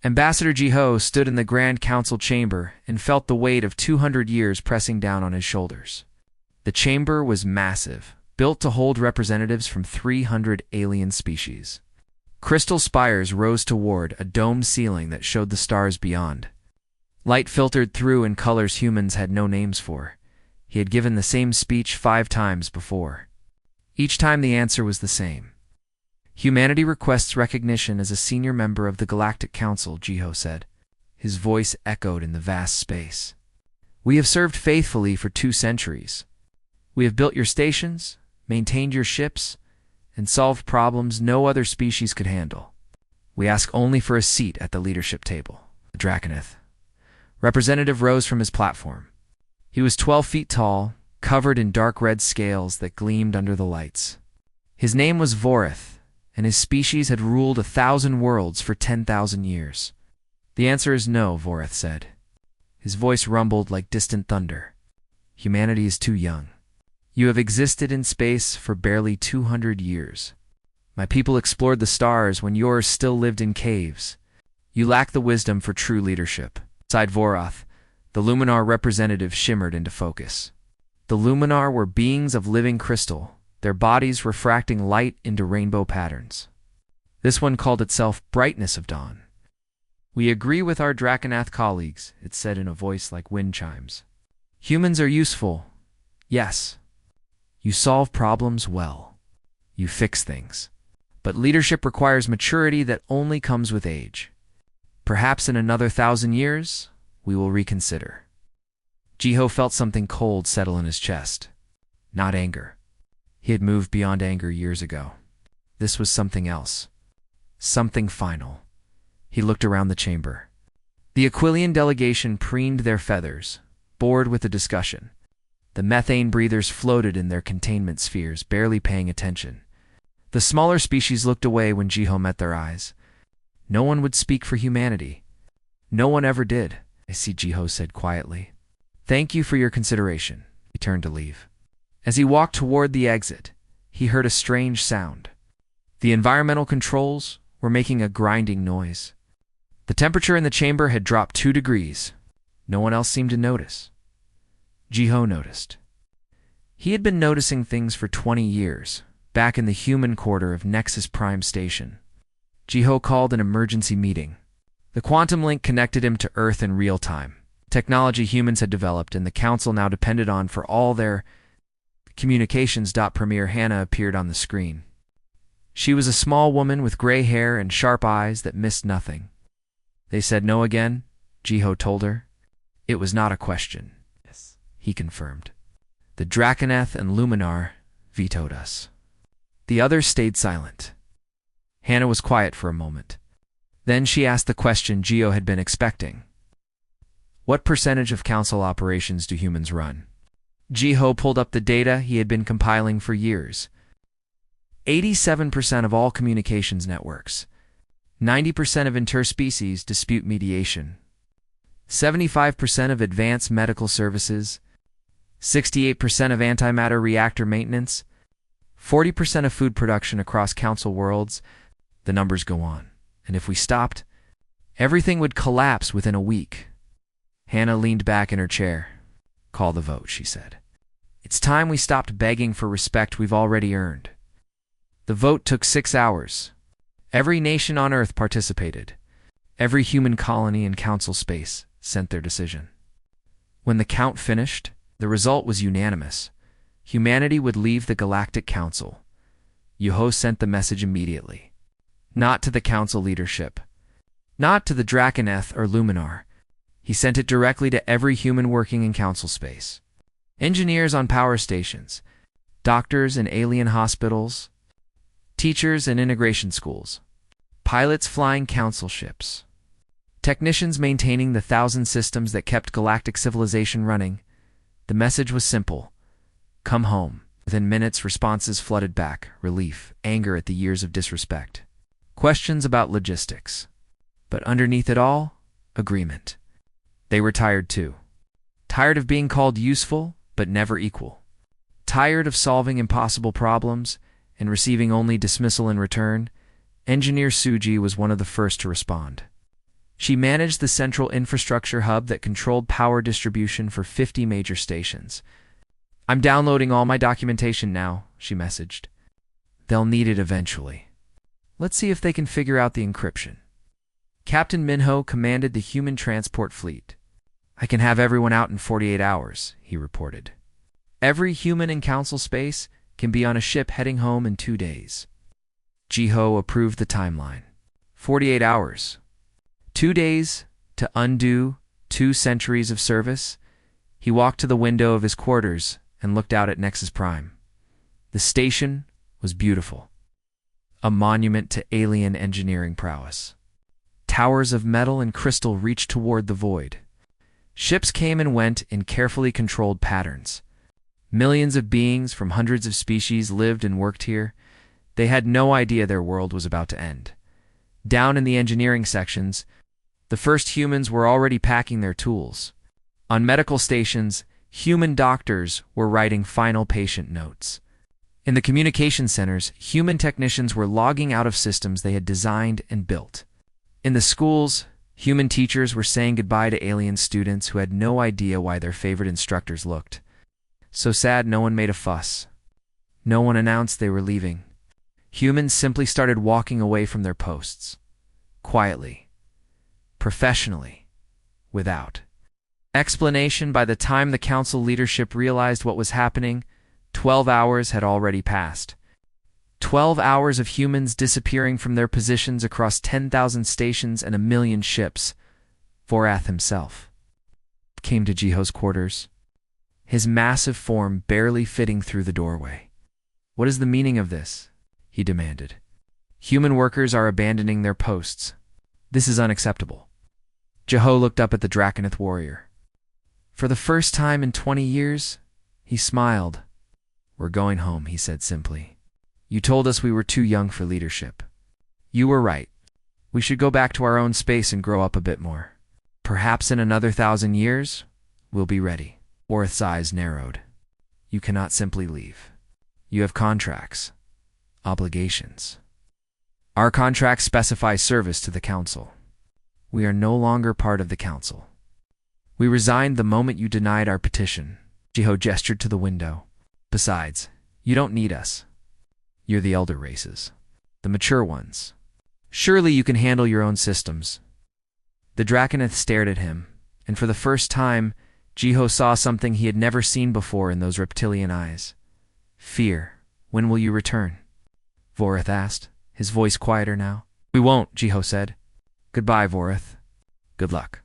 Ambassador Jiho stood in the Grand Council chamber and felt the weight of 200 years pressing down on his shoulders. The chamber was massive, built to hold representatives from 300 alien species. Crystal spires rose toward a domed ceiling that showed the stars beyond. Light filtered through in colors humans had no names for. He had given the same speech 5 times before. Each time the answer was the same. Humanity requests recognition as a senior member of the Galactic Council, Jiho said. His voice echoed in the vast space. We have served faithfully for 2 centuries. We have built your stations, maintained your ships, and solved problems no other species could handle. We ask only for a seat at the leadership table. The Draconeth representative rose from his platform. He was 12 feet tall, covered in dark red scales that gleamed under the lights. His name was Vorith, and his species had ruled 1,000 worlds for 10,000 years. The answer is no, Vorith said. His voice rumbled like distant thunder. Humanity is too young. You have existed in space for barely 200 years. My people explored the stars when yours still lived in caves. You lack the wisdom for true leadership. Beside Vorith, the Luminar representative shimmered into focus. The Luminar were beings of living crystal, their bodies refracting light into rainbow patterns. This one called itself Brightness of Dawn. We agree with our Draconath colleagues, it said in a voice like wind chimes. Humans are useful. Yes. You solve problems well. You fix things. But leadership requires maturity that only comes with age. Perhaps in another 1,000 years, we will reconsider. Jiho felt something cold settle in his chest. Not anger. He had moved beyond anger years ago. This was something else. Something final. He looked around the chamber. The Aquilian delegation preened their feathers, bored with the discussion. The methane breathers floated in their containment spheres, barely paying attention. The smaller species looked away when Jiho met their eyes. No one would speak for humanity. No one ever did, I see, Jiho said quietly. Thank you for your consideration. He turned to leave. As he walked toward the exit, he heard a strange sound. The environmental controls were making a grinding noise. The temperature in the chamber had dropped 2 degrees. No one else seemed to notice. Jiho noticed. He had been noticing things for 20 years, back in the human quarter of Nexus Prime Station. Jiho called an emergency meeting. The quantum link connected him to Earth in real time. Technology humans had developed and the Council now depended on for all their communications. Premier Hannah appeared on the screen. She was a small woman with gray hair and sharp eyes that missed nothing. They said no again, Jiho told her. It was not a question. Yes, he confirmed. The Draconeth and Luminar vetoed us. The others stayed silent. Hannah was quiet for a moment. Then she asked the question Jiho had been expecting. What percentage of Council operations do humans run? Jiho pulled up the data he had been compiling for years. 87% of all communications networks. 90% of interspecies dispute mediation. 75% of advanced medical services. 68% of antimatter reactor maintenance. 40% of food production across Council worlds. The numbers go on. And if we stopped, everything would collapse within a week. Hannah leaned back in her chair. Call the vote, she said. It's time we stopped begging for respect we've already earned. The vote took 6 hours. Every nation on Earth participated. Every human colony in Council space sent their decision. When the count finished, the result was unanimous. Humanity would leave the Galactic Council. Jiho sent the message immediately. Not to the Council leadership. Not to the Draconeth or Luminar. He sent it directly to every human working in Council space. Engineers on power stations, doctors in alien hospitals, teachers in integration schools, pilots flying Council ships, technicians maintaining the 1,000 systems that kept galactic civilization running. The message was simple. Come home. Within minutes, responses flooded back. Relief, anger at the years of disrespect. Questions about logistics. But underneath it all, agreement. They were tired too. Tired of being called useful, but never equal. Tired of solving impossible problems and receiving only dismissal in return. Engineer Suji was one of the first to respond. She managed the central infrastructure hub that controlled power distribution for 50 major stations. "I'm downloading all my documentation now," she messaged. "They'll need it eventually. Let's see if they can figure out the encryption." Captain Minho commanded the human transport fleet. "I can have everyone out in 48 hours, he reported. "Every human in Council space can be on a ship heading home in 2 days." Jiho approved the timeline. 48 hours. 2 days to undo 2 centuries of service. He walked to the window of his quarters and looked out at Nexus Prime. The station was beautiful. A monument to alien engineering prowess. Towers of metal and crystal reached toward the void. Ships came and went in carefully controlled patterns. Millions of beings from hundreds of species lived and worked here. They had no idea their world was about to end. Down in the engineering sections, the first humans were already packing their tools. On medical stations, human doctors were writing final patient notes. In the communication centers, human technicians were logging out of systems they had designed and built. In the schools, human teachers were saying goodbye to alien students who had no idea why their favorite instructors looked so sad. No one made a fuss. No one announced they were leaving. Humans simply started walking away from their posts. Quietly. Professionally. Without explanation. By the time the council leadership realized what was happening, 12 hours had already passed. 12 hours of humans disappearing from their positions across 10,000 stations and 1,000,000 ships. Vorath himself came to Jiho's quarters, his massive form barely fitting through the doorway. "What is the meaning of this?" he demanded. "Human workers are abandoning their posts. This is unacceptable." Jiho looked up at the Draconith warrior. For the first time in 20 years, he smiled. "We're going home," he said simply. "You told us we were too young for leadership. You were right. We should go back to our own space and grow up a bit more. Perhaps in another 1,000 years, we'll be ready." Orth's eyes narrowed. "You cannot simply leave. You have contracts, obligations. Our contracts specify service to the Council. We are no longer part of the Council. We resigned the moment you denied our petition." Jiho gestured to the window. "Besides, you don't need us. You're the elder races, the mature ones. Surely you can handle your own systems." The Draconith stared at him, and for the first time, Jiho saw something he had never seen before in those reptilian eyes. Fear. "When will you return?" Vorath asked, his voice quieter now. "We won't," Jiho said. "Goodbye, Vorath. Good luck."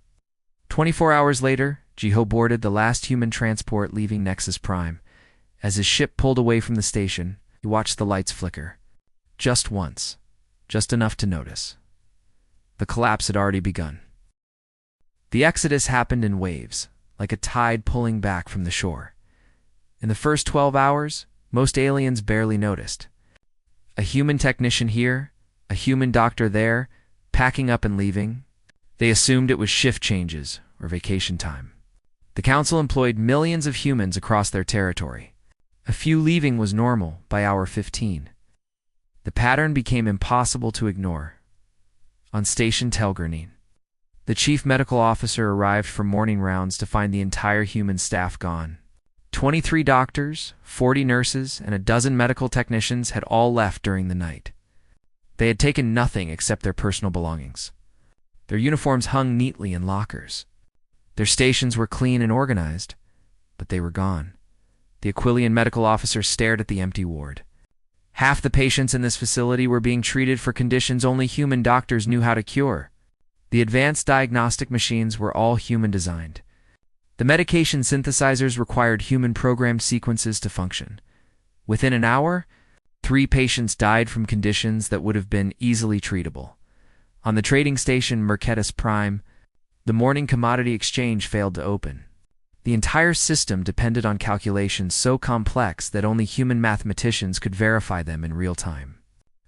24 hours later, Jiho boarded the last human transport leaving Nexus Prime. As his ship pulled away from the station, he watched the lights flicker. Just once. Just enough to notice. The collapse had already begun. The exodus happened in waves, like a tide pulling back from the shore. In the first 12 hours, most aliens barely noticed. A human technician here, a human doctor there, packing up and leaving. They assumed it was shift changes or vacation time. The Council employed millions of humans across their territory. A few leaving was normal by hour 15. The pattern became impossible to ignore. On Station Telgrenine, the chief medical officer arrived for morning rounds to find the entire human staff gone. 23 doctors, 40 nurses, and a dozen medical technicians had all left during the night. They had taken nothing except their personal belongings. Their uniforms hung neatly in lockers. Their stations were clean and organized, but they were gone. The Aquilian medical officer stared at the empty ward. Half the patients in this facility were being treated for conditions only human doctors knew how to cure. The advanced diagnostic machines were all human-designed. The medication synthesizers required human-programmed sequences to function. Within an hour, 3 patients died from conditions that would have been easily treatable. On the trading station Mercetus Prime, the morning commodity exchange failed to open. The entire system depended on calculations so complex that only human mathematicians could verify them in real time.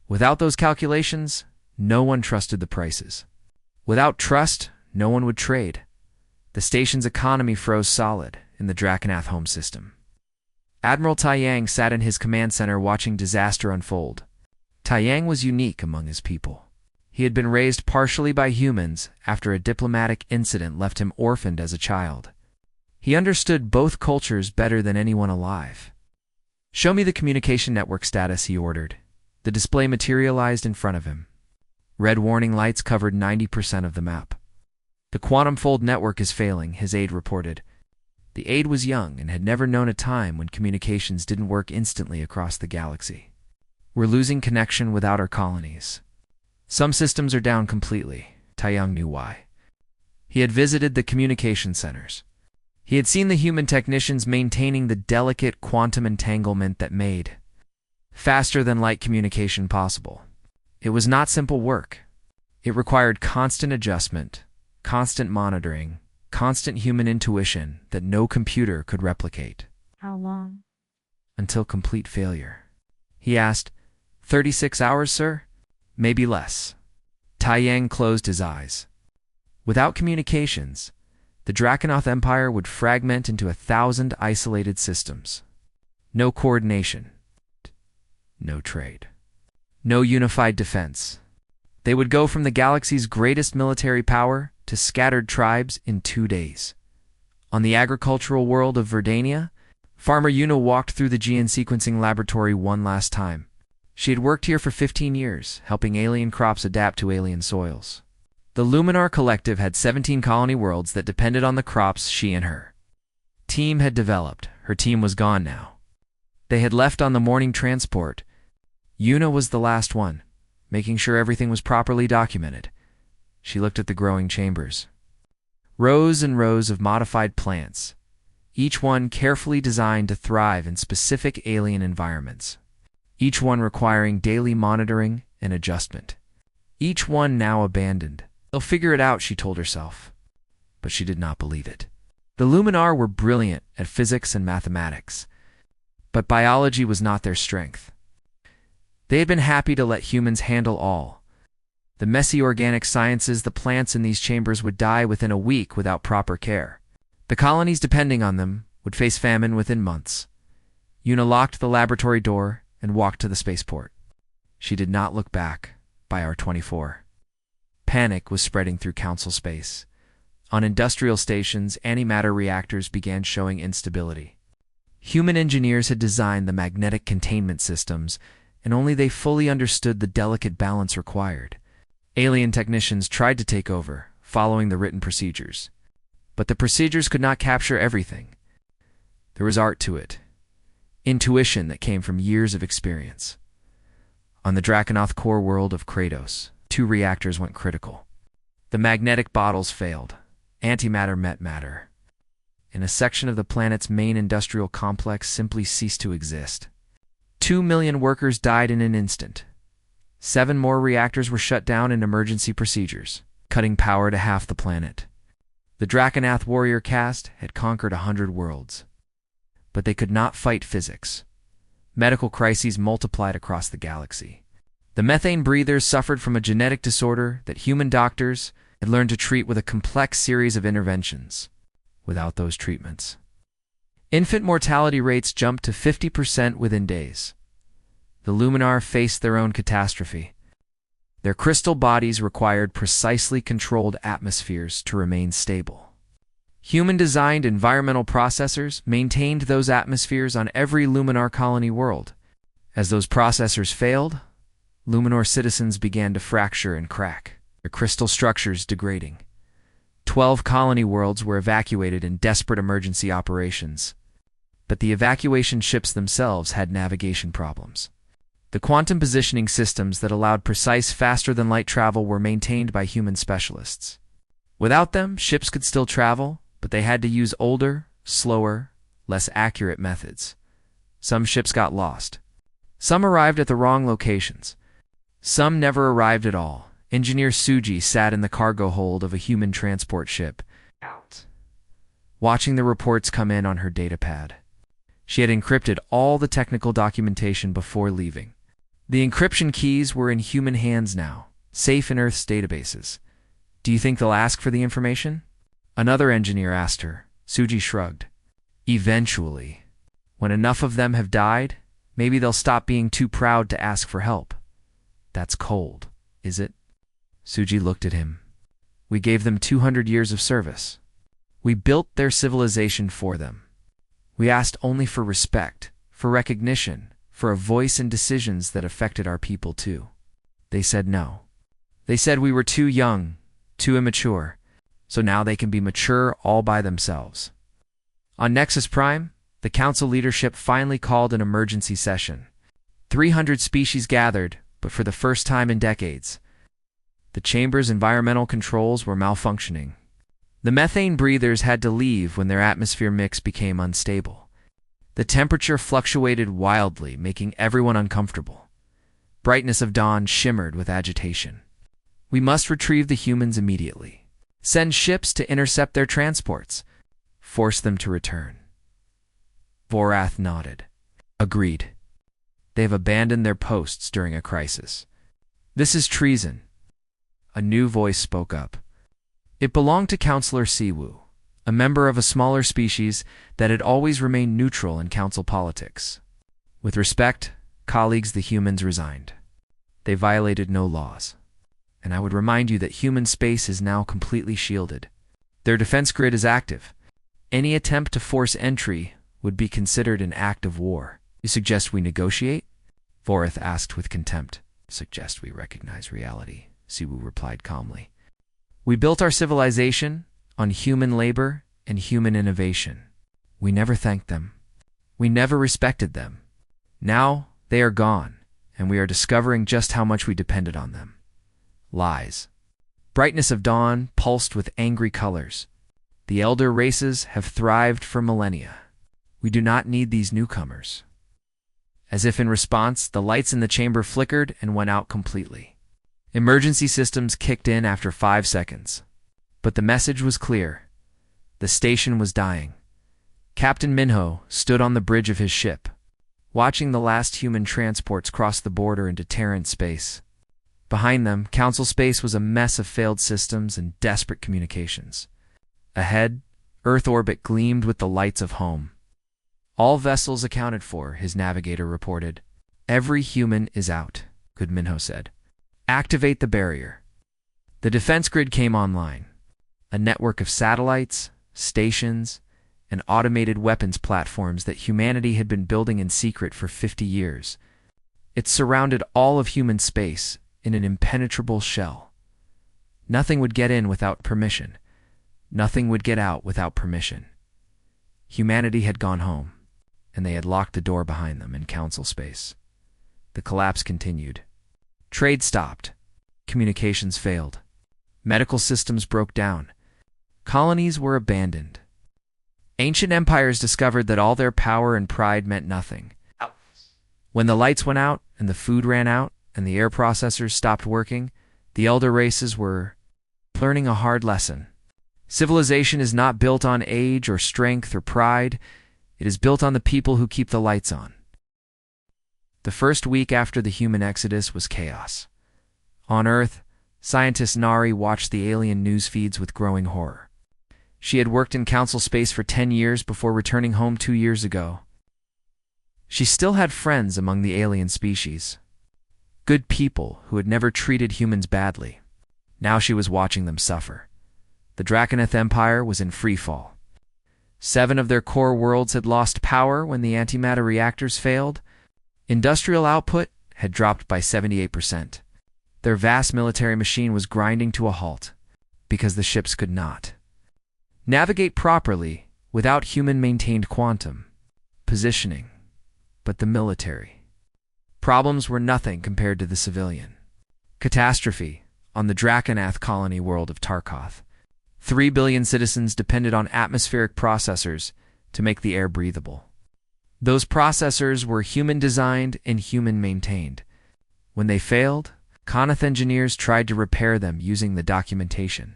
Without those calculations, no one trusted the prices. Without trust, no one would trade. The station's economy froze solid in the Draconath home system. Admiral Taiyang sat in his command center watching disaster unfold. Taiyang was unique among his people. He had been raised partially by humans after a diplomatic incident left him orphaned as a child. He understood both cultures better than anyone alive. "Show me the communication network status," he ordered. The display materialized in front of him. Red warning lights covered 90% of the map. "The quantum fold network is failing," his aide reported. The aide was young and had never known a time when communications didn't work instantly across the galaxy. "We're losing connection with outer colonies. Some systems are down completely." Taeyang knew why. He had visited the communication centers. He had seen the human technicians maintaining the delicate quantum entanglement that made faster-than-light communication possible. It was not simple work. It required constant adjustment, constant monitoring, constant human intuition that no computer could replicate. "How long?" "Until complete failure." He asked, 36 hours, sir? Maybe less." Taeyang closed his eyes. Without communications, the Draconoth Empire would fragment into 1,000 isolated systems. No coordination. No trade. No unified defense. They would go from the galaxy's greatest military power to scattered tribes in 2 days. On the agricultural world of Verdania, Farmer Yuna walked through the gene sequencing laboratory one last time. She had worked here for 15 years, helping alien crops adapt to alien soils. The Luminar Collective had 17 colony worlds that depended on the crops she and her team had developed. Her team was gone now. They had left on the morning transport. Yuna was the last one, making sure everything was properly documented. She looked at the growing chambers. Rows and rows of modified plants, each one carefully designed to thrive in specific alien environments. Each one requiring daily monitoring and adjustment. Each one now abandoned. "They'll figure it out," she told herself. But she did not believe it. The Luminar were brilliant at physics and mathematics, but biology was not their strength. They had been happy to let humans handle all. The messy organic sciences, the plants in these chambers would die within a week without proper care. The colonies depending on them would face famine within months. Yuna locked the laboratory door and walked to the spaceport. She did not look back by hour 24. Panic was spreading through Council space. On industrial stations, antimatter reactors began showing instability. Human engineers had designed the magnetic containment systems, and only they fully understood the delicate balance required. Alien technicians tried to take over, following the written procedures. But the procedures could not capture everything. There was art to it. Intuition that came from years of experience. On the Draconoth core world of Kratos, 2 reactors went critical. The magnetic bottles failed. Antimatter met matter. And a section of the planet's main industrial complex simply ceased to exist. 2 million workers died in an instant. 7 more reactors were shut down in emergency procedures, cutting power to half the planet. The Draconoth warrior caste had conquered 100 worlds. But they could not fight physics. Medical crises multiplied across the galaxy. The methane breathers suffered from a genetic disorder that human doctors had learned to treat with a complex series of interventions. Without those treatments, infant mortality rates jumped to 50% within days. The Luminar faced their own catastrophe. Their crystal bodies required precisely controlled atmospheres to remain stable. Human-designed environmental processors maintained those atmospheres on every Luminar colony world. As those processors failed, Luminar citizens began to fracture and crack, their crystal structures degrading. 12 colony worlds were evacuated in desperate emergency operations. But the evacuation ships themselves had navigation problems. The quantum positioning systems that allowed precise faster-than-light travel were maintained by human specialists. Without them, ships could still travel, but they had to use older, slower, less accurate methods. Some ships got lost. Some arrived at the wrong locations. Some never arrived at all. Engineer Suji sat in the cargo hold of a human transport ship, watching the reports come in on her datapad. She had encrypted all the technical documentation before leaving. The encryption keys were in human hands now, safe in Earth's databases. "Do you think they'll ask for the information?" Another engineer asked her. Suji shrugged. "Eventually. When enough of them have died, maybe they'll stop being too proud to ask for help." "That's cold, is it?" Suji looked at him. We gave them 200 years of service. We built their civilization for them. We asked only for respect, for recognition, for a voice in decisions that affected our people too. They said no. They said we were too young, too immature, so now they can be mature all by themselves. On Nexus Prime, the council leadership finally called an emergency session. 300 species gathered, but for the first time in decades. The chamber's environmental controls were malfunctioning. The methane breathers had to leave when their atmosphere mix became unstable. The temperature fluctuated wildly, making everyone uncomfortable. Brightness of dawn shimmered with agitation. We must retrieve the humans immediately. Send ships to intercept their transports. Force them to return. Vorath nodded. Agreed. They have abandoned their posts during a crisis. This is treason. A new voice spoke up. It belonged to Counselor Siwu, a member of a smaller species that had always remained neutral in council politics. With respect, colleagues, the humans resigned. They violated no laws. And I would remind you that human space is now completely shielded. Their defense grid is active. Any attempt to force entry would be considered an act of war. You suggest we negotiate? Vorath asked with contempt. Suggest we recognize reality, Siwu replied calmly. We built our civilization on human labor and human innovation. We never thanked them. We never respected them. Now they are gone, and we are discovering just how much we depended on them. Lies. Brightness of dawn pulsed with angry colors. The elder races have thrived for millennia. We do not need these newcomers. As if in response, the lights in the chamber flickered and went out completely. Emergency systems kicked in after 5 seconds. But the message was clear. The station was dying. Captain Minho stood on the bridge of his ship, watching the last human transports cross the border into Terran space. Behind them, Council space was a mess of failed systems and desperate communications. Ahead, Earth orbit gleamed with the lights of home. All vessels accounted for, his navigator reported. Every human is out, Good Minho said. Activate the barrier. The defense grid came online. A network of satellites, stations, and automated weapons platforms that humanity had been building in secret for 50 years. It surrounded all of human space in an impenetrable shell. Nothing would get in without permission. Nothing would get out without permission. Humanity had gone home, and they had locked the door behind them in council space. The collapse continued. Trade stopped. Communications failed. Medical systems broke down. Colonies were abandoned. Ancient empires discovered that all their power and pride meant nothing. When the lights went out, and the food ran out, and the air processors stopped working, the elder races were learning a hard lesson. Civilization is not built on age or strength or pride. It is built on the people who keep the lights on. The first week after the human exodus was chaos. On Earth, scientist Nari watched the alien news feeds with growing horror. She had worked in council space for 10 years before returning home 2 years ago. She still had friends among the alien species. Good people who had never treated humans badly. Now she was watching them suffer. The Draconeth Empire was in free fall. 7 of their core worlds had lost power when the antimatter reactors failed. Industrial output had dropped by 78%. Their vast military machine was grinding to a halt because the ships could not navigate properly without human-maintained quantum positioning. But the military problems were nothing compared to the civilian catastrophe on the Draconath colony world of Tarkoth. 3 billion citizens depended on atmospheric processors to make the air breathable. Those processors were human-designed and human-maintained. When they failed, Coneth engineers tried to repair them using the documentation.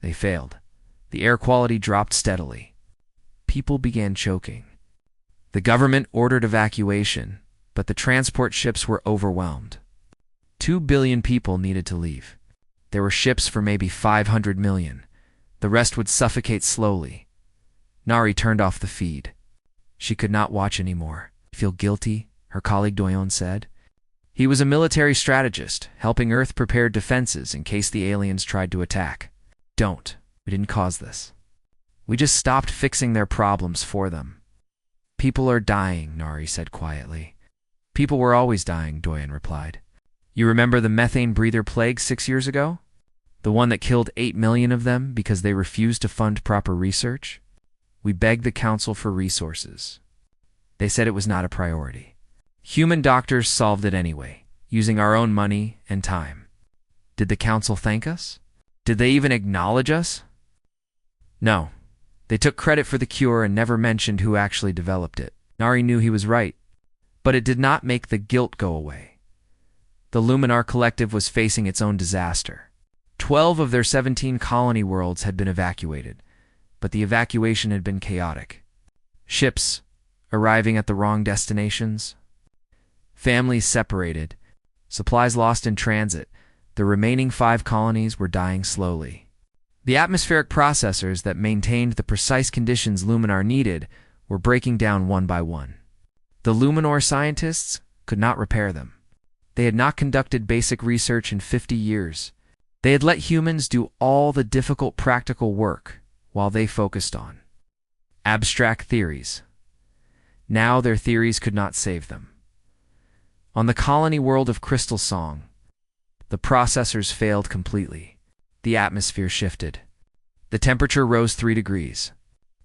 They failed. The air quality dropped steadily. People began choking. The government ordered evacuation, but the transport ships were overwhelmed. 2 billion people needed to leave. There were ships for maybe 500 million. The rest would suffocate slowly. Nari turned off the feed. She could not watch anymore. Feel guilty, her colleague Doyon said. He was a military strategist, helping Earth prepare defenses in case the aliens tried to attack. Don't. We didn't cause this. We just stopped fixing their problems for them. People are dying, Nari said quietly. People were always dying, Doyen replied. You remember the methane breather plague 6 years ago? The one that killed 8 million of them because they refused to fund proper research? We begged the council for resources. They said it was not a priority. Human doctors solved it anyway, using our own money and time. Did the council thank us? Did they even acknowledge us? No. They took credit for the cure and never mentioned who actually developed it. Nari knew he was right, but it did not make the guilt go away. The Luminar Collective was facing its own disaster. 12 of their 17 colony worlds had been evacuated, but the evacuation had been chaotic. Ships arriving at the wrong destinations, families separated, supplies lost in transit. The remaining 5 colonies were dying slowly. The atmospheric processors that maintained the precise conditions Luminar needed were breaking down one by one. The Luminor scientists could not repair them. They had not conducted basic research in 50 years. They had let humans do all the difficult practical work while they focused on abstract theories. Now their theories could not save them. On the colony world of Crystal Song, the processors failed completely. The atmosphere shifted. The temperature rose 3 degrees.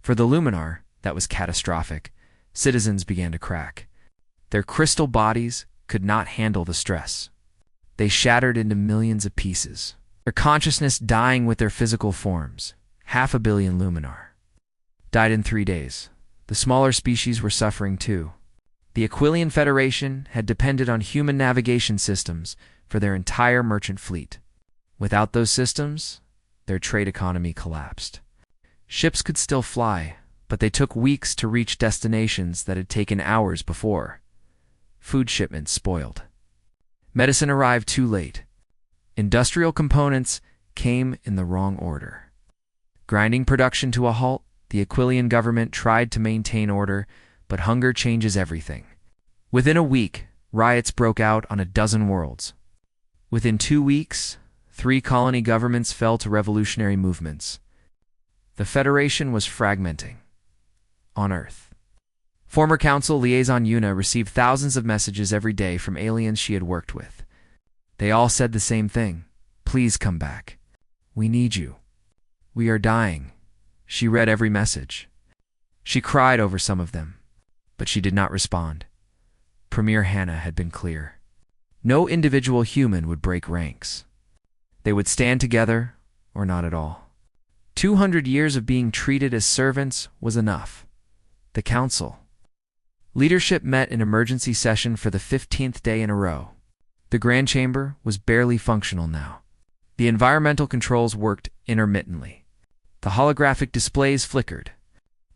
For the Luminar, that was catastrophic. Citizens began to crack. Their crystal bodies could not handle the stress. They shattered into millions of pieces, their consciousness dying with their physical forms. 500 million Luminar died in 3 days. The smaller species were suffering too. The Aquilian Federation had depended on human navigation systems for their entire merchant fleet. Without those systems, their trade economy collapsed. Ships could still fly, but they took weeks to reach destinations that had taken hours before. Food shipments spoiled. Medicine arrived too late. Industrial components came in the wrong order. Grinding production to a halt, the Aquilian government tried to maintain order, but hunger changes everything. Within a week, riots broke out on a dozen worlds. Within 2 weeks, 3 colony governments fell to revolutionary movements. The Federation was fragmenting. On Earth, former Council Liaison Yuna received thousands of messages every day from aliens she had worked with. They all said the same thing. Please come back. We need you. We are dying. She read every message. She cried over some of them, but she did not respond. Premier Hannah had been clear. No individual human would break ranks. They would stand together or not at all. 200 years of being treated as servants was enough. The Council. Leadership met in emergency session for the 15th day in a row. The Grand Chamber was barely functional now. The environmental controls worked intermittently. The holographic displays flickered.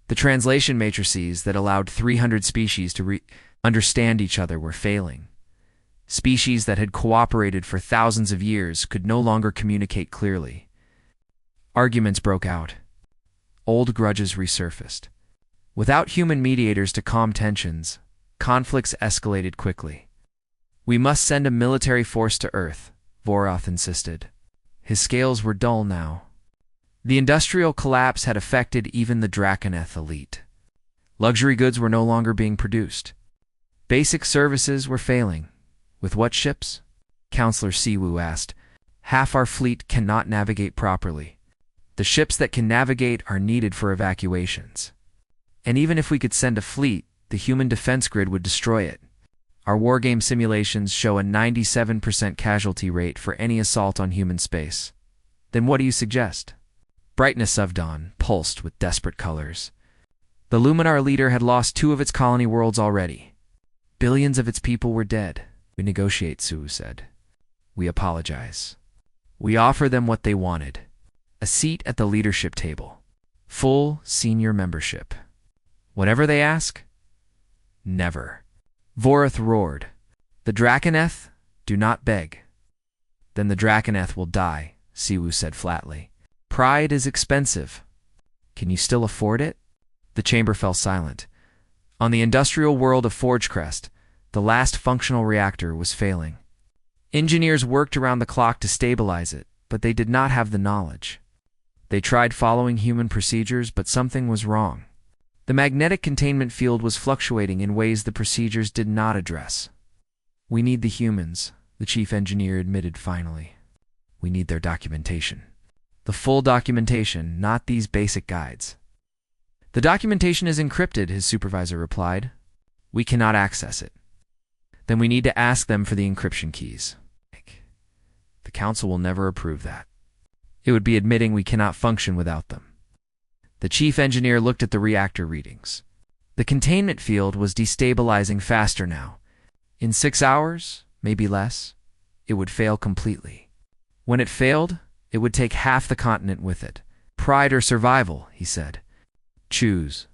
The translation matrices that allowed 300 species to understand each other were failing. Species that had cooperated for thousands of years could no longer communicate clearly. Arguments broke out. Old grudges resurfaced. Without human mediators to calm tensions, conflicts escalated quickly. We must send a military force to Earth, Voroth insisted. His scales were dull now. The industrial collapse had affected even the Draconeth elite. Luxury goods were no longer being produced. Basic services were failing. With what ships? Counselor Siwu asked. Half our fleet cannot navigate properly. The ships that can navigate are needed for evacuations. And even if we could send a fleet, the human defense grid would destroy it. Our wargame simulations show a 97% casualty rate for any assault on human space. Then what do you suggest? Brightness of dawn pulsed with desperate colors. The Luminar leader had lost 2 of its colony worlds already. Billions of its people were dead. We negotiate, Su said. We apologize. We offer them what they wanted. A seat at the leadership table. Full senior membership. Whatever they ask? Never. Voroth roared. The Draconeth do not beg. Then the Draconeth will die, Siwu said flatly. Pride is expensive. Can you still afford it? The chamber fell silent. On the industrial world of Forgecrest, The last functional reactor was failing. Engineers worked around the clock to stabilize it, but they did not have the knowledge. They tried following human procedures, but something was wrong. The magnetic containment field was fluctuating in ways the procedures did not address. "We need the humans," the chief engineer admitted finally. "We need their documentation. The full documentation, not these basic guides." "The documentation is encrypted," his supervisor replied. "We cannot access it." "Then we need to ask them for the encryption keys." "The council will never approve that. It would be admitting we cannot function without them." The chief engineer looked at the reactor readings. The containment field was destabilizing faster now. In 6 hours, maybe less, it would fail completely. When it failed, it would take half the continent with it. "Pride or survival," he said. "Choose."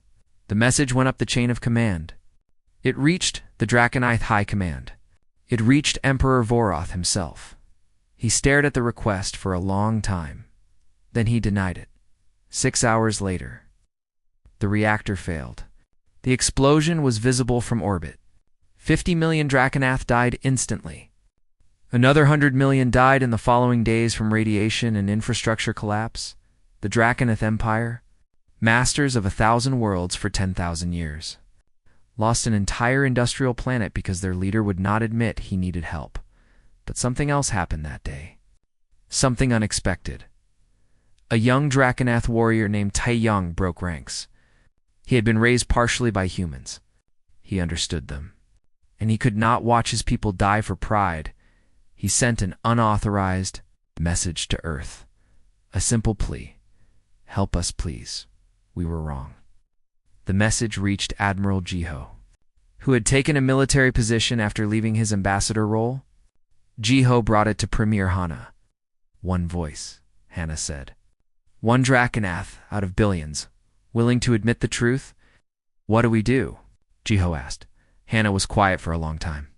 The message went up the chain of command. It reached the Draconite High Command. It reached Emperor Voroth himself. He stared at the request for a long time. Then he denied it. 6 hours later, the reactor failed. The explosion was visible from orbit. 50 million Draconath died instantly. Another 100 million died in the following days from radiation and infrastructure collapse. The Draconath Empire, masters of 1,000 worlds for 10,000 years, lost an entire industrial planet because their leader would not admit he needed help. But something else happened that day. Something unexpected. A young Draconath warrior named Tai Young broke ranks. He had been raised partially by humans. He understood them. And he could not watch his people die for pride. He sent an unauthorized message to Earth. A simple plea. "Help us, please. We were wrong." The message reached Admiral Jiho, who had taken a military position after leaving his ambassador role. Jiho brought it to Premier Hana. "One voice," Hana said. "One Draconath out of billions, willing to admit the truth." "What do we do?" Jiho asked. Hana was quiet for a long time.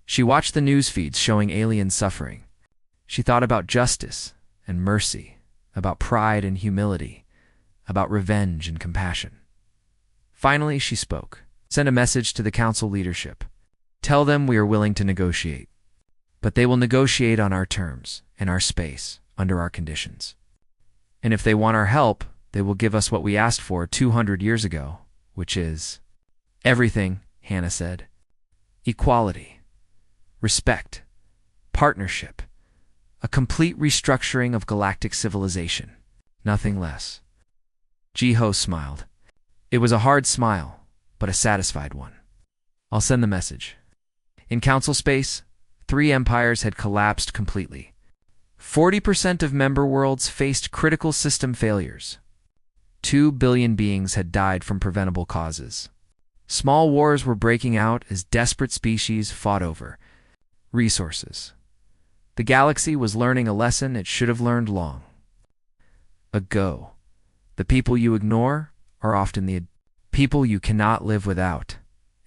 She watched the news feeds showing alien suffering. She thought about justice and mercy, about pride and humility, about revenge and compassion. Finally, she spoke. "Send a message to the council leadership. Tell them we are willing to negotiate. But they will negotiate on our terms, in our space, under our conditions. And if they want our help, they will give us what we asked for 200 years ago, which is everything," Hana said. "Equality, respect, partnership, a complete restructuring of galactic civilization, nothing less." Jiho smiled. It was a hard smile, but a satisfied one. "I'll send the message." In council space, 3 empires had collapsed completely. 40% of member worlds faced critical system failures. 2 billion beings had died from preventable causes. Small wars were breaking out as desperate species fought over resources. The galaxy was learning a lesson it should have learned long ago. The people you ignore are often the people you cannot live without,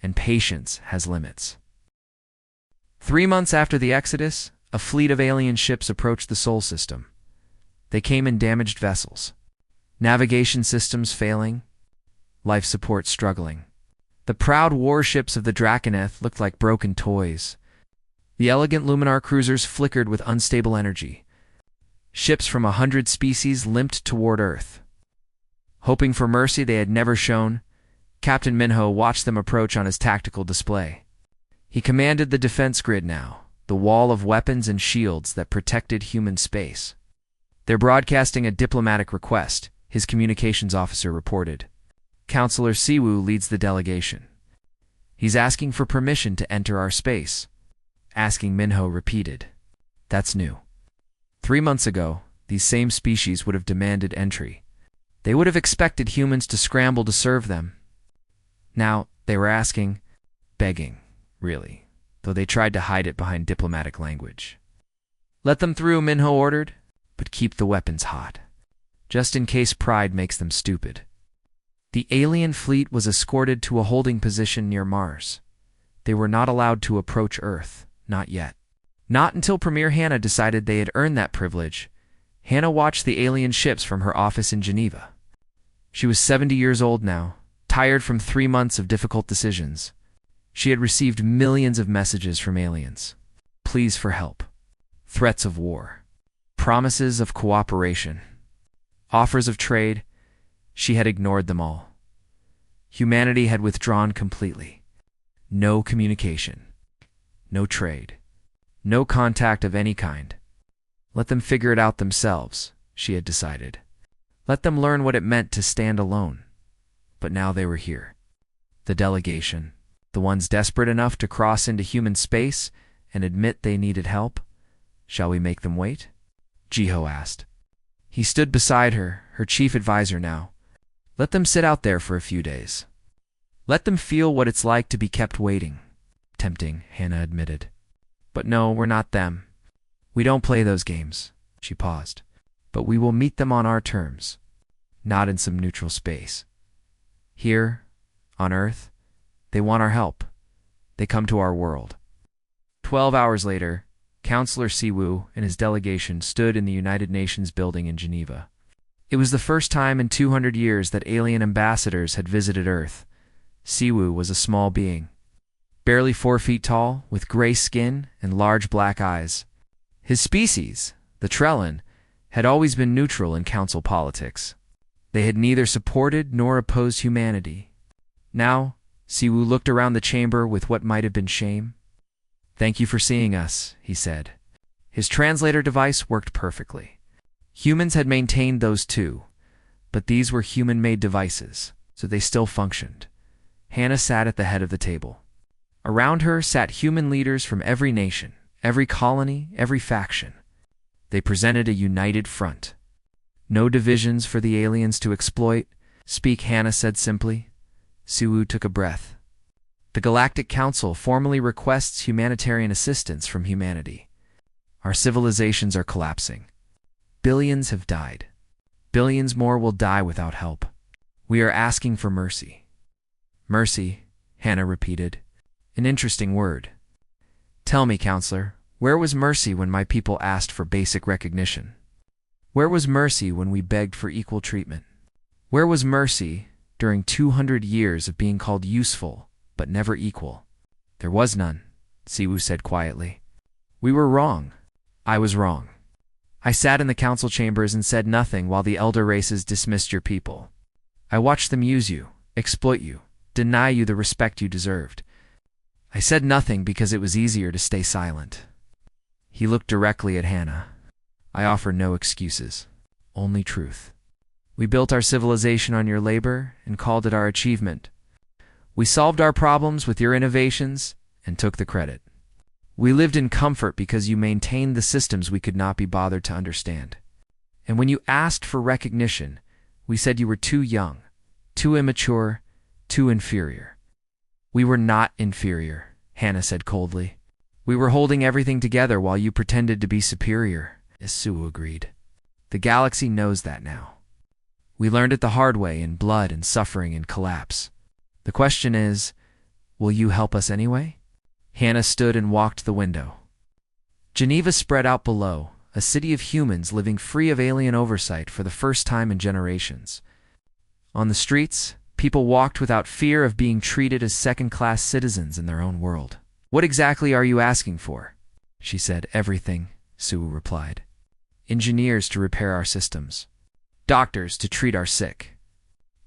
and patience has limits. 3 months after the Exodus, a fleet of alien ships approached the Sol system. They came in damaged vessels, navigation systems failing, life support struggling. The proud warships of the Draconeth looked like broken toys. The elegant Luminar cruisers flickered with unstable energy. Ships from 100 species limped toward Earth. Hoping for mercy they had never shown, Captain Minho watched them approach on his tactical display. He commanded the defense grid now, the wall of weapons and shields that protected human space. "They're broadcasting a diplomatic request," his communications officer reported. "Counselor Siwu leads the delegation. He's asking for permission to enter our space." Asking, Minho repeated. "That's new. 3 months ago, these same species would have demanded entry. They would have expected humans to scramble to serve them. Now, they were asking, begging, really, though they tried to hide it behind diplomatic language." "Let them through," Minho ordered, "but keep the weapons hot, just in case pride makes them stupid." The alien fleet was escorted to a holding position near Mars. They were not allowed to approach Earth, not yet. Not until Premier Hana decided they had earned that privilege. Hana watched the alien ships from her office in Geneva. She was 70 years old now, tired from 3 months of difficult decisions. She had received millions of messages from aliens. Pleas for help. Threats of war. Promises of cooperation. Offers of trade. She had ignored them all. Humanity had withdrawn completely. No communication. No trade. No contact of any kind. Let them figure it out themselves, she had decided. Let them learn what it meant to stand alone. But now they were here. The delegation. The ones desperate enough to cross into human space and admit they needed help. Shall we make them wait? Jiho asked. He stood beside her, her chief advisor now. Let them sit out there for a few days. Let them feel what it's like to be kept waiting. Tempting, Hannah admitted. But no, we're not them. We don't play those games. She paused. But we will meet them on our terms, not in some neutral space. Here, on Earth, they want our help. They come to our world. 12 hours later, Counselor Siwoo and his delegation stood in the United Nations building in Geneva. It was the first time in 200 years that alien ambassadors had visited Earth. Siwoo was a small being, barely 4 feet tall, with gray skin and large black eyes. His species, the Trellin, had always been neutral in council politics. They had neither supported nor opposed humanity. Now, Siwoo looked around the chamber with what might have been shame. Thank you for seeing us, he said. His translator device worked perfectly. Humans had maintained those too, but these were human-made devices, so they still functioned. Hannah sat at the head of the table. Around her sat human leaders from every nation, every colony, every faction. They presented a united front. No divisions for the aliens to exploit, Hannah said simply. Siwoo took a breath. The Galactic Council formally requests humanitarian assistance from humanity. Our civilizations are collapsing. Billions have died. Billions more will die without help. We are asking for mercy. Mercy, Hannah repeated. An interesting word. Tell me, Counselor, where was mercy when my people asked for basic recognition? Where was mercy when we begged for equal treatment? Where was mercy during 200 years of being called useful, but never equal? There was none, Siwoo said quietly. We were wrong. I was wrong. I sat in the council chambers and said nothing while the elder races dismissed your people. I watched them use you, exploit you, deny you the respect you deserved. I said nothing because it was easier to stay silent. He looked directly at Hannah. I offer no excuses, only truth. We built our civilization on your labor and called it our achievement. We solved our problems with your innovations and took the credit. We lived in comfort because you maintained the systems we could not be bothered to understand. And when you asked for recognition, we said you were too young, too immature, too inferior. We were not inferior, Hannah said coldly. We were holding everything together while you pretended to be superior, Siwoo agreed. The galaxy knows that now. We learned it the hard way in blood and suffering and collapse. The question is, will you help us anyway? Hannah stood and walked to the window. Geneva spread out below, a city of humans living free of alien oversight for the first time in generations. On the streets, people walked without fear of being treated as second-class citizens in their own world. What exactly are you asking for? She said. Everything, Siwoo replied. Engineers to repair our systems. Doctors to treat our sick.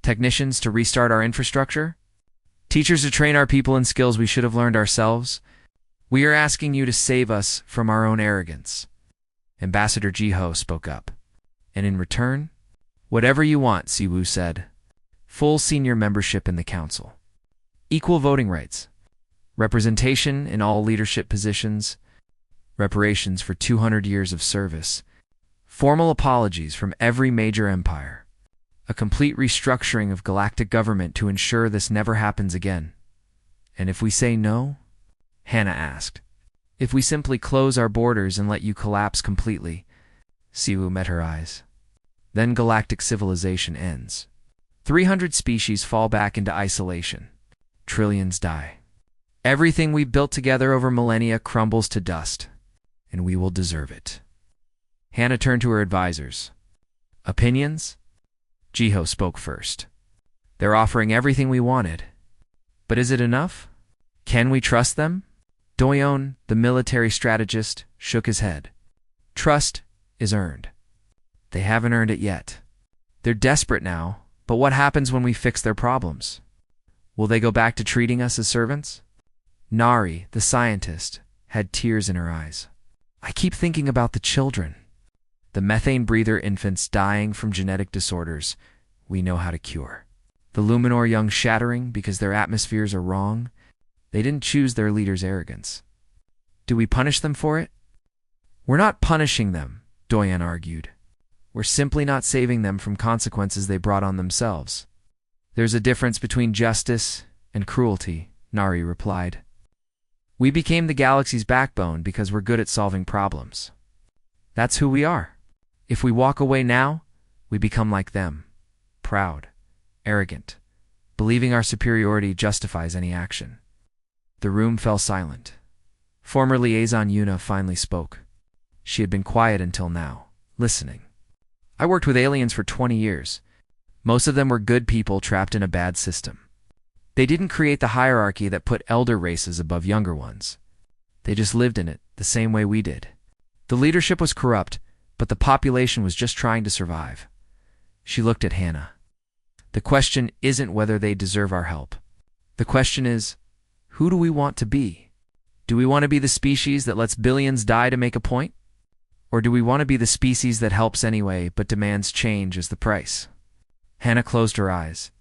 Technicians to restart our infrastructure. Teachers to train our people in skills we should have learned ourselves. We are asking you to save us from our own arrogance. Ambassador Jiho spoke up. And in return, whatever you want, Siwoo said. Full senior membership in the council. Equal voting rights. Representation in all leadership positions. Reparations for 200 years of service. Formal apologies from every major empire. A complete restructuring of galactic government to ensure this never happens again. And if we say no? Hannah asked. If we simply close our borders and let you collapse completely? Siwoo met her eyes. Then galactic civilization ends. 300 species fall back into isolation. Trillions die. Everything we built together over millennia crumbles to dust. And we will deserve it. Hannah turned to her advisors. Opinions? Jiho spoke first. They're offering everything we wanted. But is it enough? Can we trust them? Doyon, the military strategist, shook his head. Trust is earned. They haven't earned it yet. They're desperate now, but what happens when we fix their problems? Will they go back to treating us as servants? Nari, the scientist, had tears in her eyes. I keep thinking about the children. The methane breather infants dying from genetic disorders we know how to cure. The Luminor young shattering because their atmospheres are wrong. They didn't choose their leader's arrogance. Do we punish them for it? We're not punishing them, Doyen argued. We're simply not saving them from consequences they brought on themselves. There's a difference between justice and cruelty, Nari replied. We became the galaxy's backbone because we're good at solving problems. That's who we are. If we walk away now, we become like them. Proud, arrogant, believing our superiority justifies any action. The room fell silent. Former liaison Yuna finally spoke. She had been quiet until now, listening. I worked with aliens for 20 years. Most of them were good people trapped in a bad system. They didn't create the hierarchy that put elder races above younger ones. They just lived in it the same way we did. The leadership was corrupt, but the population was just trying to survive. She looked at Hannah. The question isn't whether they deserve our help. The question is, who do we want to be? Do we want to be the species that lets billions die to make a point? Or do we want to be the species that helps anyway but demands change as the price? Hannah closed her eyes.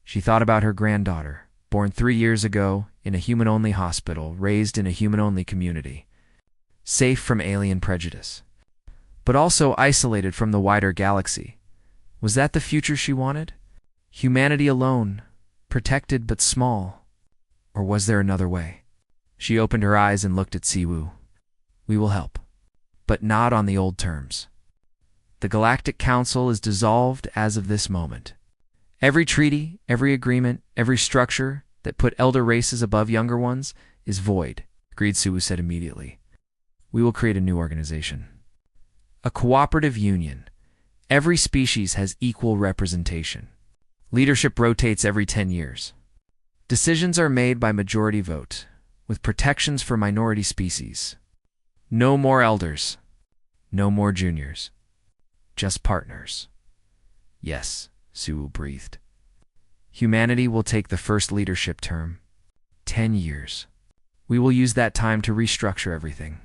She thought about her granddaughter, born 3 years ago in a human-only hospital, raised in a human-only community, safe from alien prejudice, but also isolated from the wider galaxy. Was that the future she wanted? Humanity alone, protected but small? Or was there another way? She opened her eyes and looked at Siwu. We will help, but not on the old terms. The Galactic Council is dissolved as of this moment. Every treaty, every agreement, every structure that put elder races above younger ones is void, Siwu said immediately. We will create a new organization. A cooperative union. Every species has equal representation. Leadership rotates every 10 years. Decisions are made by majority vote, with protections for minority species. No more elders. No more juniors. Just partners. Yes, Siwu breathed. Humanity will take the first leadership term. 10 years. We will use that time to restructure everything.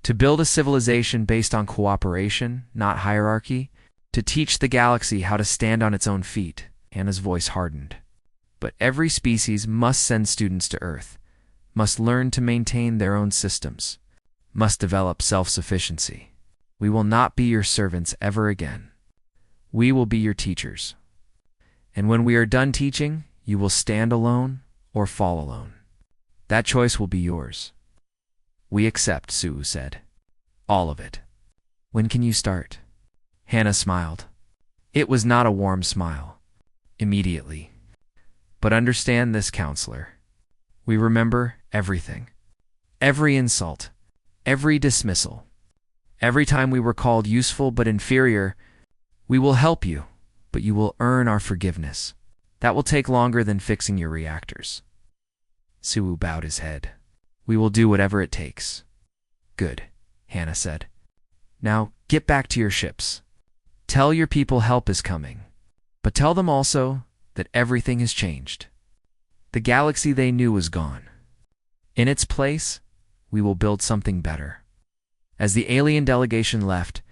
To build a civilization based on cooperation, not hierarchy. To teach the galaxy how to stand on its own feet. Hannah's voice hardened. But every species must send students to Earth, must learn to maintain their own systems, must develop self-sufficiency. We will not be your servants ever again. We will be your teachers. And when we are done teaching, you will stand alone or fall alone. That choice will be yours. We accept, Siwu said. All of it. When can you start? Hannah smiled. It was not a warm smile. Immediately. But understand this, counselor. We remember everything. Every insult. Every dismissal. Every time we were called useful but inferior. We will help you, but you will earn our forgiveness. That will take longer than fixing your reactors. Siwu bowed his head. We will do whatever it takes. Good, Hannah said. Now get back to your ships. Tell your people help is coming. But tell them also that everything has changed. The galaxy they knew is gone. In its place, we will build something better. As the alien delegation left,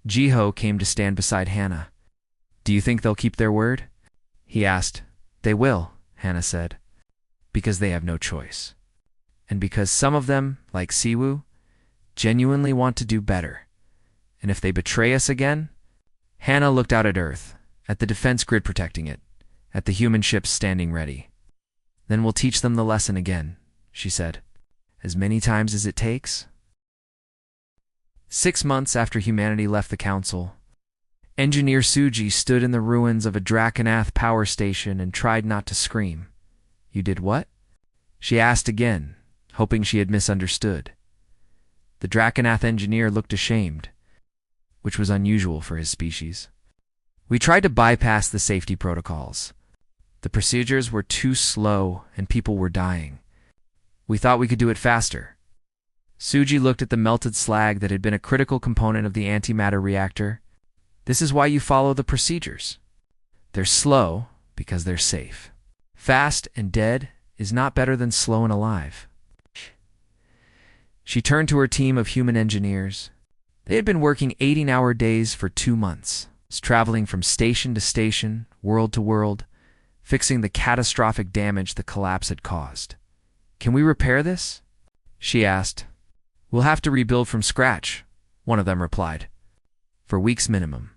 Jiho came to stand beside Hannah. Do you think they'll keep their word? He asked. They will, Hannah said, because they have no choice. And because some of them, like Siwu, genuinely want to do better. And if they betray us again? Hannah looked out at Earth, at the defense grid protecting it, at the human ships standing ready. Then we'll teach them the lesson again, she said, as many times as it takes. 6 months after humanity left the Council, Engineer Suji stood in the ruins of a Dracanath power station and tried not to scream. You did what? She asked again, hoping she had misunderstood. The Dracanath engineer looked ashamed, which was unusual for his species. We tried to bypass the safety protocols. The procedures were too slow and people were dying. We thought we could do it faster. Suji looked at the melted slag that had been a critical component of the antimatter reactor. This is why you follow the procedures. They're slow because they're safe. Fast and dead is not better than slow and alive. She turned to her team of human engineers. They had been working 18-hour days for 2 months, traveling from station to station, world to world, fixing the catastrophic damage the collapse had caused. "Can we repair this?" she asked. "We'll have to rebuild from scratch," one of them replied. "For weeks minimum."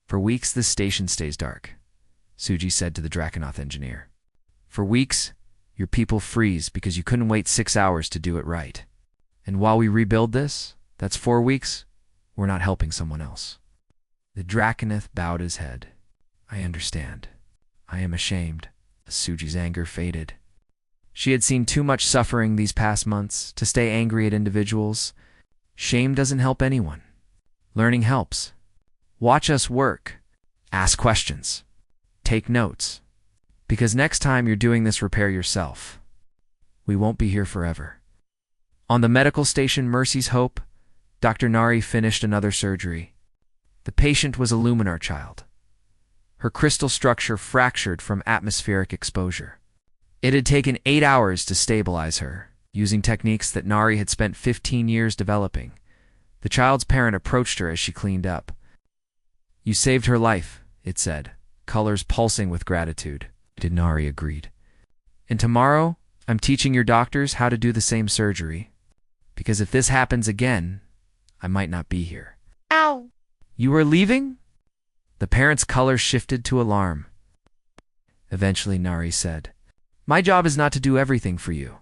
"For weeks this station stays dark," Suji said to the Draconoth engineer. "For weeks, your people freeze because you couldn't wait 6 hours to do it right. And while we rebuild this, that's 4 weeks, we're not helping someone else." The Draconoth bowed his head. "I understand. I am ashamed." Suji's anger faded. She had seen too much suffering these past months to stay angry at individuals. Shame doesn't help anyone. Learning helps. Watch us work. Ask questions. Take notes. Because next time you're doing this repair yourself, we won't be here forever. On the medical station Mercy's Hope, Dr. Nari finished another surgery. The patient was a Luminar child. Her crystal structure fractured from atmospheric exposure. It had taken 8 hours to stabilize her, using techniques that Nari had spent 15 years developing. The child's parent approached her as she cleaned up. "You saved her life," it said, colors pulsing with gratitude. Nari agreed. "And tomorrow, I'm teaching your doctors how to do the same surgery. Because if this happens again, I might not be here." Ow! "You are leaving?" The parent's color shifted to alarm. Eventually, Nari said, "My job is not to do everything for you.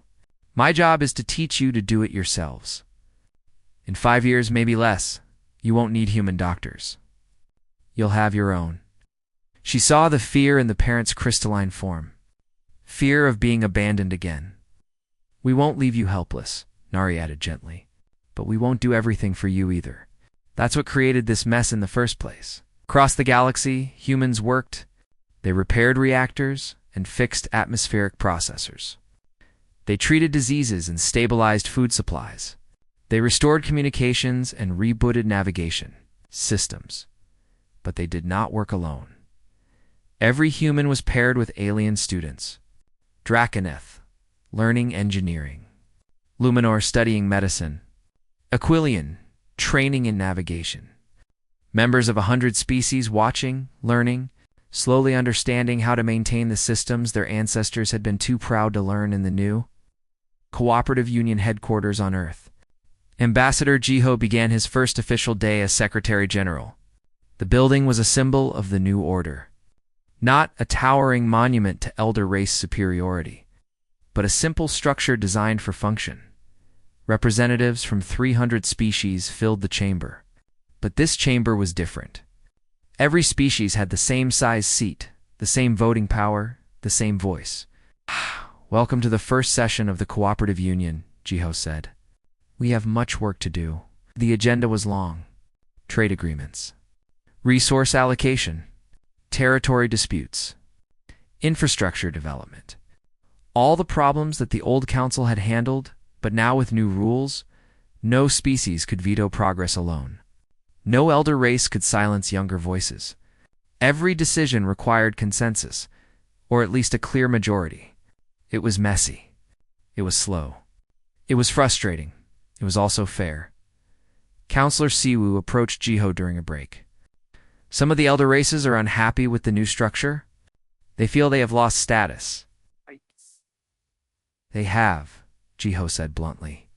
My job is to teach you to do it yourselves. In 5 years, maybe less, you won't need human doctors. You'll have your own." She saw the fear in the parent's crystalline form. Fear of being abandoned again. "We won't leave you helpless," Nari added gently. "But we won't do everything for you either. That's what created this mess in the first place." Across the galaxy, humans worked. They repaired reactors and fixed atmospheric processors. They treated diseases and stabilized food supplies. They restored communications and rebooted navigation systems. But they did not work alone. Every human was paired with alien students. Draconoth, learning engineering. Luminor, studying medicine. Aquilian, training in navigation. Members of 100 species watching, learning, slowly understanding how to maintain the systems their ancestors had been too proud to learn in the new Cooperative Union headquarters on Earth. Ambassador Jiho began his first official day as Secretary General. The building was a symbol of the new order. Not a towering monument to elder race superiority, but a simple structure designed for function. Representatives from 300 species filled the chamber. But this chamber was different. Every species had the same size seat, the same voting power, the same voice. "Welcome to the first session of the Cooperative Union," Jiho said. "We have much work to do." The agenda was long. Trade agreements. Resource allocation. Territory disputes. Infrastructure development. All the problems that the old council had handled, but now with new rules, no species could veto progress alone. No elder race could silence younger voices. Every decision required consensus, or at least a clear majority. It was messy. It was slow. It was frustrating. It was also fair. Counselor Siwu approached Jiho during a break. "Some of the elder races are unhappy with the new structure. They feel they have lost status." "They have," Jiho said bluntly.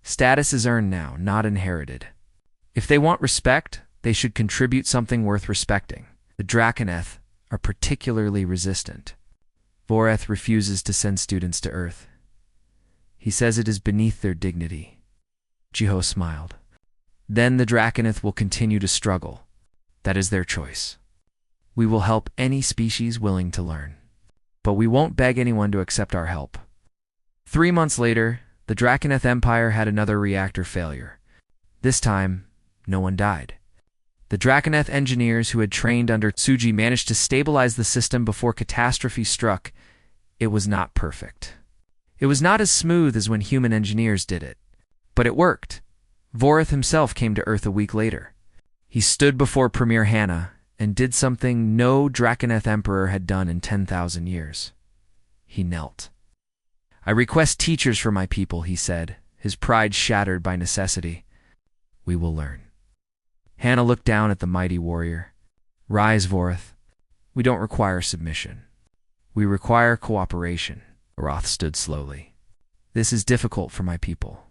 "Status is earned now, not inherited. If they want respect, they should contribute something worth respecting. The Draconoth are particularly resistant. Voreth refuses to send students to Earth. He says it is beneath their dignity." Jiho smiled. "Then the Draconoth will continue to struggle. That is their choice. We will help any species willing to learn. But we won't beg anyone to accept our help." 3 months later, the Draconoth Empire had another reactor failure. This time, no one died. The Draconoth engineers who had trained under Suji managed to stabilize the system before catastrophe struck. It was not perfect. It was not as smooth as when human engineers did it, but it worked. Vorith himself came to Earth a week later. He stood before Premier Hannah and did something no Draconeth Emperor had done in 10,000 years. He knelt. "I request teachers for my people," he said, his pride shattered by necessity. "We will learn." Hannah looked down at the mighty warrior. "Rise, Vorith. We don't require submission. We require cooperation." Roth stood slowly. "This is difficult for my people."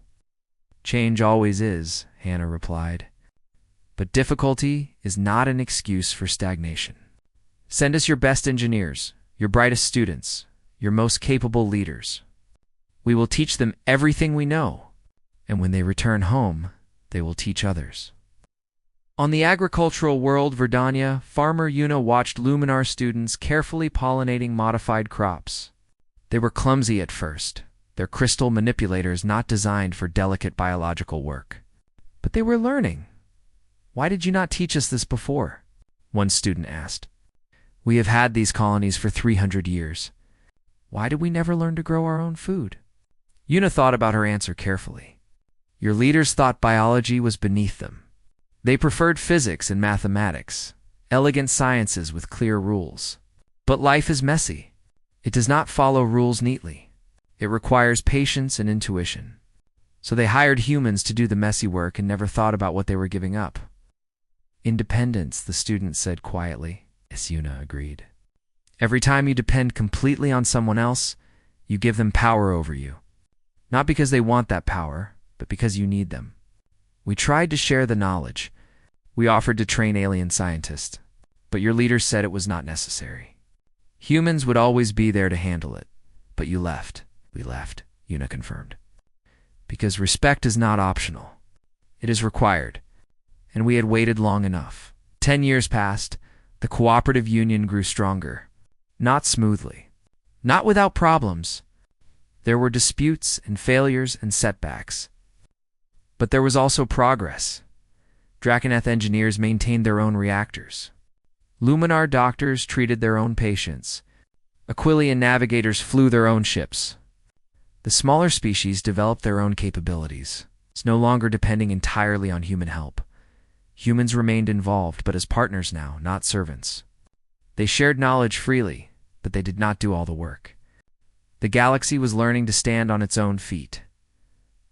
"Change always is," Hannah replied. "But difficulty is not an excuse for stagnation. Send us your best engineers, your brightest students, your most capable leaders. We will teach them everything we know, and when they return home, they will teach others." On the agricultural world Verdania, farmer Yuna watched Luminar students carefully pollinating modified crops. They were clumsy at first, their crystal manipulators not designed for delicate biological work. But they were learning. "Why did you not teach us this before?" one student asked. "We have had these colonies for 300 years. Why did we never learn to grow our own food?" Yuna thought about her answer carefully. Your leaders thought biology was beneath them. They preferred physics and mathematics, elegant sciences with clear rules. But life is messy. It does not follow rules neatly. It requires patience and intuition. So they hired humans to do the messy work and never thought about what they were giving up. "Independence," the student said quietly. Yes, Yuna agreed. "Every time you depend completely on someone else, you give them power over you. Not because they want that power, but because you need them. We tried to share the knowledge. We offered to train alien scientists, but your leaders said it was not necessary. Humans would always be there to handle it, but you left." "We left," Yuna confirmed. "Because respect is not optional. It is required, and we had waited long enough." 10 years passed. The cooperative union grew stronger. Not smoothly. Not without problems. There were disputes and failures and setbacks. But there was also progress. Draconeth engineers maintained their own reactors. Luminar doctors treated their own patients. Aquilian navigators flew their own ships. The smaller species developed their own capabilities. It's no longer depending entirely on human help. Humans remained involved, but as partners now, not servants. They shared knowledge freely, but they did not do all the work. The galaxy was learning to stand on its own feet.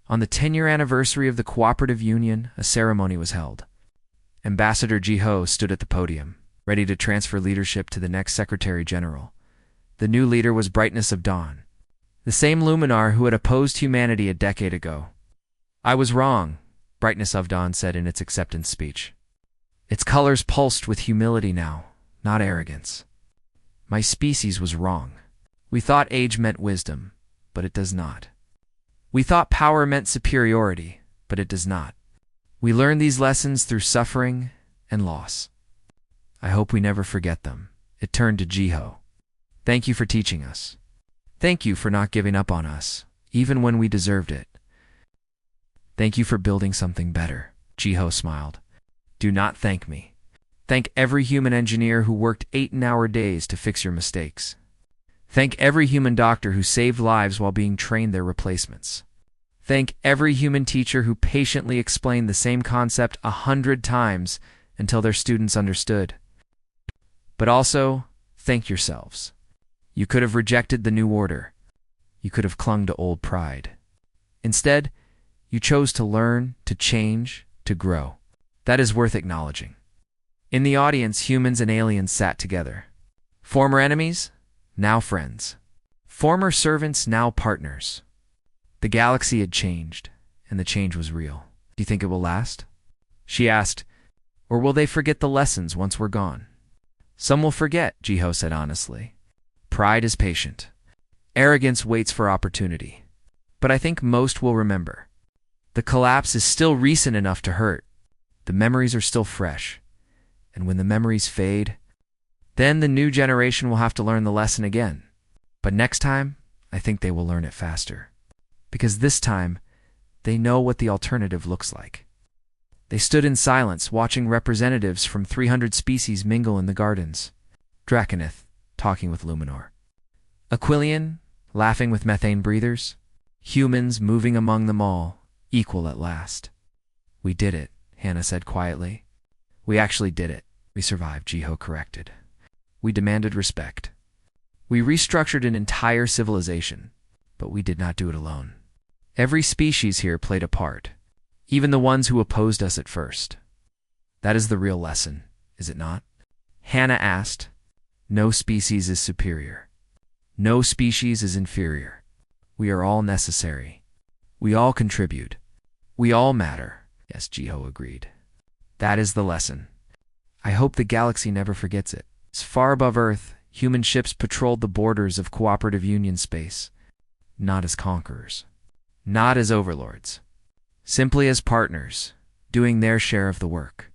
On the 10-year anniversary of the Cooperative Union, a ceremony was held. Ambassador Jiho stood at the podium, ready to transfer leadership to the next Secretary General. The new leader was Brightness of Dawn, the same Luminar who had opposed humanity a decade ago. "I was wrong," Brightness of Dawn said in its acceptance speech. Its colors pulsed with humility now, not arrogance. "My species was wrong. We thought age meant wisdom, but it does not. We thought power meant superiority, but it does not. We learned these lessons through suffering and loss. I hope we never forget them." It turned to Jiho. "Thank you for teaching us. Thank you for not giving up on us, even when we deserved it. Thank you for building something better." Jiho smiled. "Do not thank me. Thank every human engineer who worked 8-hour days to fix your mistakes. Thank every human doctor who saved lives while being trained their replacements. Thank every human teacher who patiently explained the same concept 100 times until their students understood. But also, thank yourselves. You could have rejected the new order. You could have clung to old pride. Instead, you chose to learn, to change, to grow. That is worth acknowledging." In the audience, humans and aliens sat together. Former enemies, now friends. Former servants, now partners. The galaxy had changed, and the change was real. "Do you think it will last?" she asked. "Or will they forget the lessons once we're gone?" "Some will forget," Jiho said honestly. "Pride is patient. Arrogance waits for opportunity. But I think most will remember. The collapse is still recent enough to hurt. The memories are still fresh. And when the memories fade, then the new generation will have to learn the lesson again. But next time, I think they will learn it faster. Because this time, they know what the alternative looks like." They stood in silence, watching representatives from 300 species mingle in the gardens. Draconeth, talking with Luminor. Aquilian, laughing with methane breathers? Humans moving among them all, equal at last. We did it, Hannah said quietly. We actually did it. We survived, Jiho corrected. We demanded respect. We restructured an entire civilization, but we did not do it alone. Every species here played a part, even the ones who opposed us at first. That is the real lesson, is it not? Hannah asked. No species is superior. No species is inferior. We are all necessary. We all contribute. We all matter. Yes, Jiho agreed. That is the lesson. I hope the galaxy never forgets it. As far above Earth, human ships patrolled the borders of cooperative union space, not as conquerors, not as overlords, simply as partners, doing their share of the work.